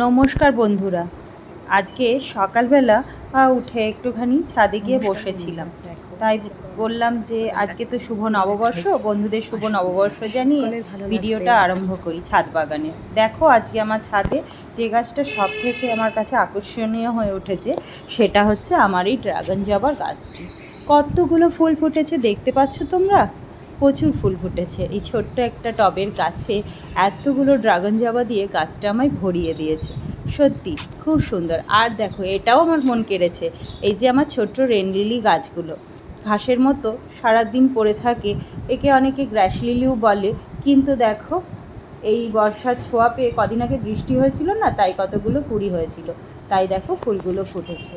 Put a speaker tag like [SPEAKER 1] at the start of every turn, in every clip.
[SPEAKER 1] নমস্কার বন্ধুরা। আজকে সকালবেলা উঠে একটুখানি ছাদে গিয়ে বসেছিলাম। তাই বললাম যে আজকে তো শুভ নববর্ষ, বন্ধুদের শুভ নববর্ষ জানিয়ে ভিডিওটা আরম্ভ করি ছাদ বাগানে। দেখো আজকে আমার ছাদে যে গাছটা সব থেকে আমার কাছে আকর্ষণীয় হয়ে উঠেছে সেটা হচ্ছে আমার এই ড্রাগন জবার গাছটি। কতগুলো ফুল ফুটেছে দেখতে পাচ্ছ তোমরা? প্রচুর ফুল ফুটেছে। এই ছোট্ট একটা টবের গাছে এতগুলো ড্রাগন জবা দিয়ে গাছটা আমায় ভরিয়ে দিয়েছে। সত্যি খুব সুন্দর। আর দেখো এটাও আমার মন কেড়েছে, এই যে আমার ছোট্ট রেন লিলি গাছগুলো ঘাসের মতো সারাদিন পড়ে থাকে, একে অনেকে গ্রাস লিলিও বলে, কিন্তু দেখো এই বর্ষার ছোঁয়া পেয়ে কদিন আগে বৃষ্টি হয়েছিল না, তাই কতগুলো কুড়ি হয়েছিল, তাই দেখো ফুলগুলো ফুটেছে।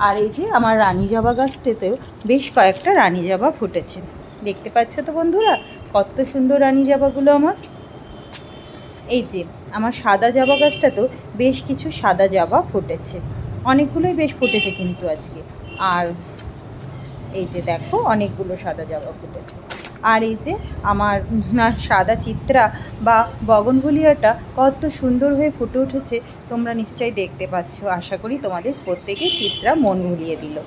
[SPEAKER 1] আর এই যে আমার রানী জবা গাছটাতেও বেশ কয়েকটা রানী জবা ফুটেছে, দেখতে পাচ্ছ তো বন্ধুরা কত সুন্দর রানী জবাগুলো আমার। এই যে আমার সাদা জবা গাছটাতেও বেশ কিছু সাদা জবা ফুটেছে, অনেকগুলোই বেশ ফুটেছে কিন্তু আজকে। আর এই যে দেখো অনেকগুলো সাদা জবা ফুটেছে। আর এই যে আমার সাদা চিত্রা বা বগনভুলিয়াটা কত সুন্দর হয়ে ফুটে উঠেছে, তোমরা নিশ্চয়ই দেখতে পাচ্ছ। আশা করি তোমাদের প্রত্যেকেই চিত্রা মন ভুলিয়ে দিল।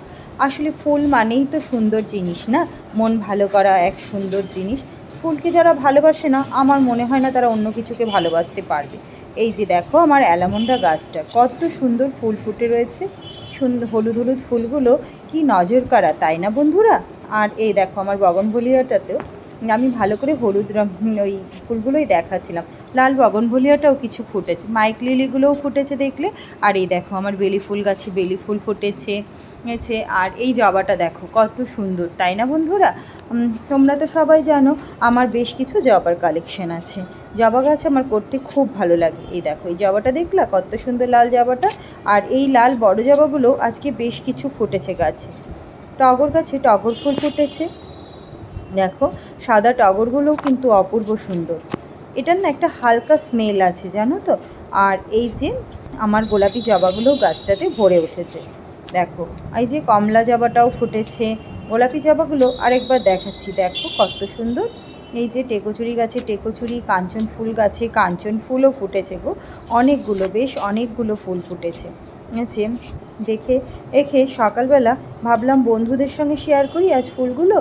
[SPEAKER 1] আসলে ফুল মানেই তো সুন্দর জিনিস না, মন ভালো করা এক সুন্দর জিনিস। ফুলকে যারা ভালোবাসে না, আমার মনে হয় না তারা অন্য কিছুকে ভালোবাসতে পারবে। এই যে দেখো আমার অ্যালামন্ডা গাছটা কত সুন্দর ফুল ফুটে রয়েছে, সুন্দর হলুদ হলুদ ফুলগুলো কি নজর কাড়া, তাই না বন্ধুরা? আর এই দেখো আমার বগনভলিয়াটাতেও আমি ভালো করে হলুদ ওই ফুলগুলোই দেখাচ্ছিলাম, লাল বগনভলিয়াটাও কিছু ফুটেছে, মাইক লিলিগুলোও ফুটেছে দেখলে। আর এই দেখো আমার বেলি ফুল গাছে বেলি ফুল ফুটেছে। আর এই জবাটা দেখো কত সুন্দর, তাই না বন্ধুরা? তোমরা তো সবাই জানো আমার বেশ কিছু জবার কালেকশন আছে। জবা গাছ আমার করতে খুব ভালো লাগে। এই দেখো এই জবাটা দেখলা কত সুন্দর লাল জবাটা। আর এই লাল বড় জবাগুলো আজকে বেশ কিছু ফুটেছে গাছে। টগর গাছে টগর ফুল ফুটেছে, দেখো সাদা টগরগুলোও কিন্তু অপূর্ব সুন্দর। এটার না একটা হালকা স্মেল আছে জানো তো। আর এই যে আমার গোলাপি জবাগুলোও গাছটাতে ভরে উঠেছে, দেখো এই যে কমলা জবাটাও ফুটেছে। গোলাপি জবাগুলো আরেকবার দেখাচ্ছি, দেখো কত সুন্দর। এই যে টেকোচুরি গাছে টেকোচুরি, কাঞ্চন ফুল গাছে কাঞ্চন ফুলও ফুটেছে গো, অনেকগুলো বেশ অনেকগুলো ফুল ফুটেছে। আছে দেখে এখে সকালবেলা ভাবলাম বন্ধুদের সঙ্গে শেয়ার করি আজ ফুলগুলো,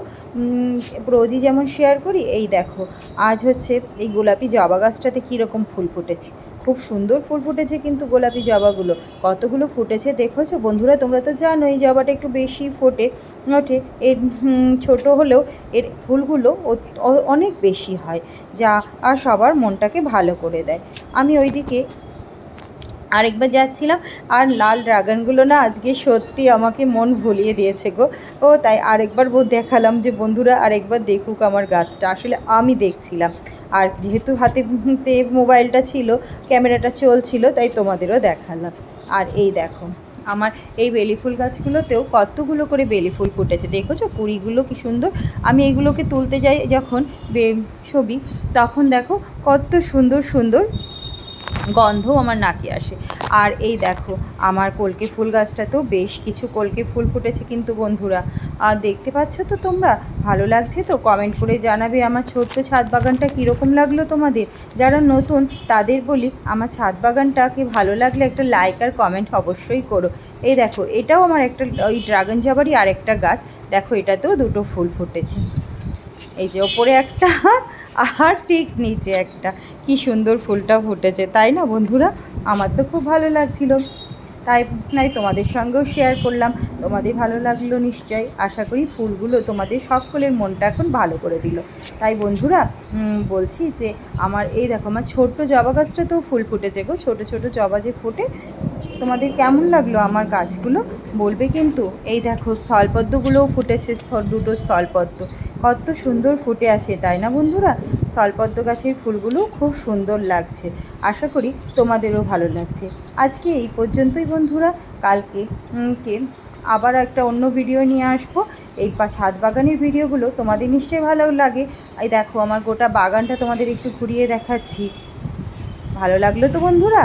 [SPEAKER 1] রোজই যেমন শেয়ার করি। এই দেখো আজ হচ্ছে এই গোলাপি জবা গাছটাতে কীরকম ফুল ফুটেছে, খুব সুন্দর ফুল ফুটেছে কিন্তু গোলাপি জবাগুলো কতগুলো ফুটেছে দেখেছো বন্ধুরা? তোমরা তো জানো এই জবাটা একটু বেশি ফোটে ওঠে, এর ছোট হলেও এর ফুলগুলো অনেক বেশি হয়, যা আর সবার মনটাকে ভালো করে দেয়। আমি ওইদিকে আরেকবার যাচ্ছিলাম, আর লাল ড্রাগনগুলো না আজকে সত্যি আমাকে মন ভুলিয়ে দিয়েছে গো। ও তাই আরেকবার দেখালাম যে বন্ধুরা আরেকবার দেখুক আমার গাছটা। আসলে আমি দেখছিলাম, আর যেহেতু হাতে মোবাইলটা ছিল, ক্যামেরাটা চলছিল, তাই তোমাদেরও দেখালাম। আর এই দেখো আমার এই বেলি ফুল গাছগুলোতেও কতগুলো করে বেলি ফুল ফুটেছে, দেখেছো কুড়িগুলো কি সুন্দর। আমি এগুলোকে তুলতে যাই যখন ছবি, তখন দেখো কত সুন্দর সুন্দর গন্ধ আমার নাকে আসে। আর এই দেখো আমার কলকে ফুল গাছটাতেও বেশ কিছু কলকে ফুল ফুটেছে কিন্তু বন্ধুরা। আর দেখতে পাচ্ছ তো তোমরা? ভালো লাগছে তো? কমেন্ট করে জানাবে আমার ছোট্ট ছাদ বাগানটা কীরকম লাগলো তোমাদের। যারা নতুন তাদের বলি আমার ছাদ বাগানটাকে ভালো লাগলে একটা লাইক আর কমেন্ট অবশ্যই করো। এই দেখো এটাও আমার একটা ওই ড্রাগন জবারই আরেকটা গাছ, দেখো এটাতেও দুটো ফুল ফুটেছে, এই যে ওপরে একটা আর ঠিক নিচে একটা, কি সুন্দর ফুলটা ফুটেছে, তাই না বন্ধুরা? আমার তো খুব ভালো লাগছিল, তাই তোমাদের সঙ্গেও শেয়ার করলাম। তোমাদের ভালো লাগলো নিশ্চয়ই। আশা করি ফুলগুলো তোমাদের সকলের মনটা এখন ভালো করে দিল। তাই বন্ধুরা বলছি যে আমার এই দেখো আমার ছোট্ট জবা গাছটাতেও ফুল ফুটেছে গো, ছোটো ছোটো জবা যে ফোটে। তোমাদের কেমন লাগলো আমার গাছগুলো বলবে কিন্তু। এই দেখো স্থলপদ্মগুলোও ফুটেছে, দুটো স্থলপদ্ম কত সুন্দর ফুটে আছে, তাই না বন্ধুরা? স্থলপদ্ম গাছের ফুলগুলো খুব সুন্দর লাগছে, আশা করি তোমাদেরও ভালো লাগছে। আজকে এই পর্যন্তই বন্ধুরা, কালকে আবার একটা অন্য ভিডিও নিয়ে আসবো। এই ছাদ বাগানের ভিডিওগুলো তোমাদের নিশ্চয়ই ভালো লাগে। এই দেখো আমার গোটা বাগানটা তোমাদের একটু ঘুরিয়ে দেখাচ্ছি, ভালো লাগলো তো বন্ধুরা?